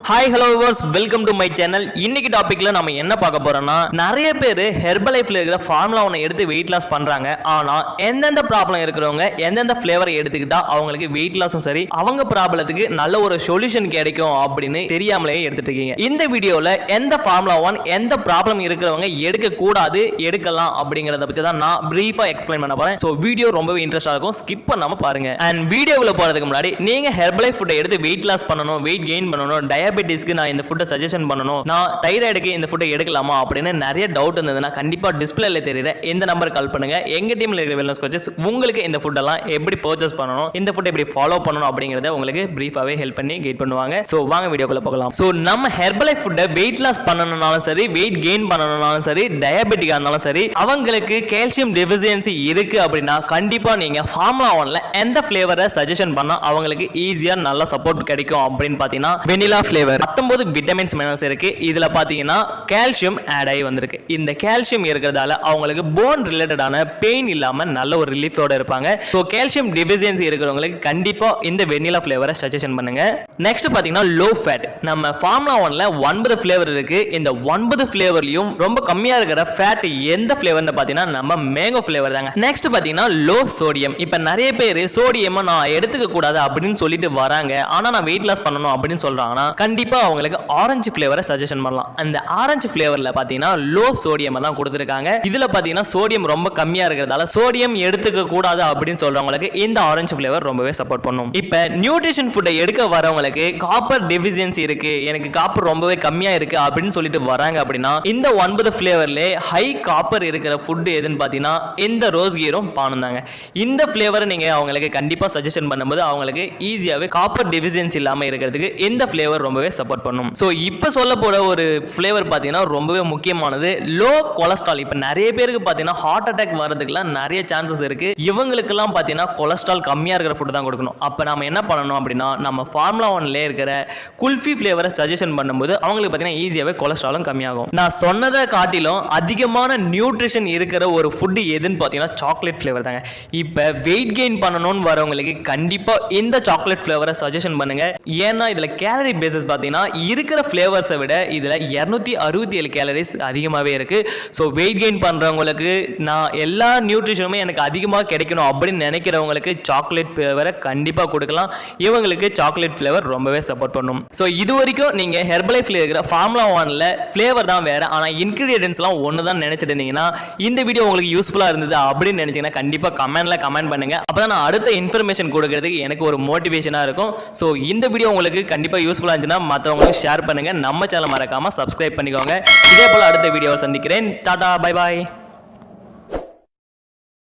Hi hello viewers, welcome to my channel. இன்னைக்கு டாபிக்ல நம்ம என்ன பார்க்க போறோம்னா, நிறைய பேர் ஹெர்பல் லைஃப்ல இருக்கிற ஃபார்முலா ஒன்று எடுத்து வெயிட் லாஸ் பண்றாங்க. ஆனா எந்தெந்த ப்ராப்ளம் இருக்கிறவங்க எந்தெந்த ஃபிளேவரை எடுத்துக்கிட்டா அவங்களுக்கு வெயிட் லாஸும் சரி, அவங்க ப்ராப்ளத்துக்கு நல்ல ஒரு சொல்யூஷன் கிடைக்கும் அப்படின்னு தெரியாமலே எடுத்துட்டு இருக்கீங்க. இந்த வீடியோல எந்த ஃபார்முலா ஒன் எந்த ப்ராப்ளம் இருக்கிறவங்க எடுக்க கூடாது, எடுக்கலாம் அப்படிங்கறத பத்தி தான் நான் பிரீஃபா எக்ஸ்பிளைன் பண்ண போறேன். ஸோ வீடியோ ரொம்பவே இன்ட்ரெஸ்டா இருக்கும், ஸ்கிப் பண்ணாம பாருங்க. அண்ட் வீடியோக்குள்ள போறதுக்கு முன்னாடி நீங்க ஹெர்பல் லைஃப் ஃபுட்டை எடுத்து வெயிட் லாஸ் பண்ணணும், வெயிட் கெயின் பண்ணணும், டயபெட்டிஸ்க்கு நான் இந்த ஃபுட்டை சஜஷன் பண்ணணும், நான் தைராய்டுக்கு இந்த ஃபுட்டை எடுக்கலாமா அப்படின்னு நிறைய டவுட் இருந்ததுன்னா கண்டிப்பா டிஸ்பிளேல தெரியுற இந்த நம்பர் கால் பண்ணுங்க. எங்க டீம்ல இருக்கிற வெல்னஸ் கோச்சஸ் உங்களுக்கு இந்த ஃபுட்டெல்லாம் எப்படி பர்ச்சேஸ் பண்ணணும், இந்த ஃபுட்டை எப்படி ஃபாலோ பண்ணணும் அப்படிங்கறத உங்களுக்கு பிரீஃபாவே ஹெல்ப் பண்ணி கைட் பண்ணுவாங்க. சோ வாங்க வீடியோக்குள்ள போகலாம். சோ நம்ம ஹெர்பல் லைஃப் ஃபுட்டை வெயிட் லாஸ் பண்ணணும்னாலும் சரி, வெயிட் கெயின் பண்ணணும்னாலும் சரி, டயபெட்டிக்கா இருந்தாலும் சரி, அவங்களுக்கு கால்சியம் டெஃபிஷியன்சி இருக்கு அப்படின்னா கண்டிப்பா நீங்க ஃபார்முலா ஒன்ல எந்த ஃபிளேவரை சஜஷன் பண்ணா அவங்களுக்கு ஈஸியா நல்ல சப்போர்ட் கிடைக்கும் அப்படின்னு பாத்தீங்கன்னா வெனிலா ஃபிளேவர். 19 விட்டமின்ஸ் மினரல்ஸ் இருக்கு. இதுல பாத்தீங்கன்னா கால்சியம் ஆட் ஆகி வந்திருக்கு. இந்த கால்சியம் இருக்கிறதால அவங்களுக்கு போன் ரிலேட்டடான பெயின் இல்லாம நல்ல ஒரு ரிலீஃபோட இருப்பாங்க. ஸோ கால்சியம் டெஃபிஷியன்சி இருக்கிறவங்களுக்கு கண்டிப்பா இந்த வெனிலா ஃபிளேவரை சஜஷன் பண்ணுங்க. நெக்ஸ்ட் பாத்தீங்கன்னா லோ ஃபேட். நம்ம ஃபார்முலா ஒன்ல 9 ஃபிளேவர் இருக்கு. இந்த 9 ஃபிளேவர்லயும் ரொம்ப கம்மியா இருக்கிற ஃபேட் எந்த ஃபிளேவர்னு பாத்தீங்கன்னா நம்ம மேங்கோ ஃபிளேவர் தாங்க. நெக்ஸ்ட் பாத்தீங்கன்னா லோ சோடியம். இப்ப நிறைய பேர் சோடியம் நான் எடுத்துக்க கூடாது அப்படின்னு சொல்லிட்டு வராங்க, ஆனா நான் வெயிட் லாஸ் பண்ணணும் அப்படின்னு சொல்றாங்கன்னா கண்டிப்பா அவங்களுக்கு ஆரஞ்சு ஃபிளேவரை சஜஷன் பண்ணலாம். அந்த ஆரஞ்சு ஃபிளேவர்ல பாத்தீங்கன்னா லோ சோடியம் தான் கொடுத்திருக்காங்க. இதுல பாத்தீங்கன்னா சோடியம் ரொம்ப கம்மியா இருக்கிறதால சோடியம் எடுத்துக்க கூடாது அப்படின்னு சொல்றவங்களுக்கு இந்த ஆரஞ்சு ஃபிளேவர் ரொம்பவே சப்போர்ட் பண்ணும். இப்ப நியூட்ரிஷன் ஃபுட்டை எடுக்க வரவங்களுக்கு காப்பர் டெஃபிஷியன்சி இருக்கு, எனக்கு காப்பர் ரொம்பவே கம்மியா இருக்கு அப்படின்னு சொல்லிட்டு வராங்க அப்படின்னா இந்த 9 ஃபிளேவர்ல ஹை காப்பர் இருக்கிற ஃபுட் எதுன்னு பாத்தீங்கன்னா இந்த ரோஸ் கீரும் பானும் தாங்க. இந்த ஃபிளேவரை நீங்க அவங்களுக்கு கண்டிப்பா சஜஷன் பண்ணும்போது அவங்களுக்கு ஈஸியாவே காப்பர் டெஃபிஷியன்சி இல்லாம இருக்கிறதுக்கு இந்த ஃபிளேவர் ரொம்பவே சப்போர்ட் பண்ணும். ஸோ இப்போ சொல்ல போகிற ஒரு ஃப்ளேவர் பார்த்தீங்கன்னா ரொம்பவே முக்கியமானது லோ கொலஸ்ட்ரால். இப்போ நிறைய பேருக்கு பார்த்தீங்கன்னா ஹார்ட் அட்டாக் வரதுக்குலாம் நிறைய சான்சஸ் இருக்குது. இவங்களுக்கெல்லாம் பார்த்தீங்கன்னா கொலஸ்ட்ரால் கம்மியாக இருக்கிற ஃபுட்டு தான் கொடுக்கணும். அப்போ நம்ம என்ன பண்ணணும் அப்படின்னா நம்ம ஃபார்முலா ஒன்ல இருக்கிற குல்ஃபி ஃப்ளேவரை சஜஷன் பண்ணும்போது அவங்களுக்கு பார்த்தீங்கன்னா ஈஸியாகவே கொலஸ்ட்ராலும் கம்மியாகும். நான் சொன்னதை காட்டிலும் அதிகமான நியூட்ரிஷன் இருக்கிற ஒரு ஃபுட்டு எதுன்னு பார்த்தீங்கன்னா சாக்லேட் ஃப்ளேவர் தாங்க. இப்போ வெயிட் கெயின் பண்ணணும்னு வரவங்களுக்கு கண்டிப்பாக இந்த சாக்லேட் ஃப்ளேவரை சஜஷன் பண்ணுங்க. ஏன்னா இதில் கேலரி பேசஸ் பார்த்தீங்கன்னா இருக்கிற ஃப்ளேவர்ஸை விட இதில் 267 கேலரிஸ் அதிகமாகவே இருக்குது. ஸோ வெயிட் கெயின் பண்ணுறவங்களுக்கு நான் எல்லா நியூட்ரிஷனுமே எனக்கு அதிகமாக கிடைக்கணும் அப்படின்னு நினைக்கிறவங்களுக்கு சாக்லேட் ஃப்ளேவரை கண்டிப்பாக கொடுக்கலாம். இவங்களுக்கு சாக்லேட் ஃப்ளேவர் ரொம்பவே சப்போர்ட் பண்ணும். ஸோ இது வரைக்கும் நீங்கள் ஹெர்பல் லைஃப்ல இருக்கிற ஃபார்முலா ஒன்ல ஃப்ளேவர் தான் வேறு, ஆனால் இன்க்ரீடியன்ஸ்லாம் ஒன்று தான் நினச்சிட்டு இருந்தீங்கன்னா இந்த வீடியோ உங்களுக்கு யூஸ்ஃபுல்லாக இருந்தது அப்படின்னு நினச்சிங்கன்னா கண்டிப்பாக கமெண்ட் பண்ணுங்க. அப்போ தான் நான் அடுத்த இன்ஃபர்மேஷன் கொடுக்கறதுக்கு எனக்கு ஒரு மோட்டிவேஷனாக இருக்கும். ஸோ இந்த வீடியோ உங்களுக்கு கண்டிப்பாக யூஸ்ஃபுல்லாக இருந்துச்சுன்னா மற்றவங்களுக்கு ஷேர் பண்ணுங்க. நம்ம சேனல் மறக்காம சப்ஸ்கிரைப் பண்ணிக்கோங்க. இதே போல அடுத்த வீடியோவை சந்திக்கிறேன். Tata, bye bye.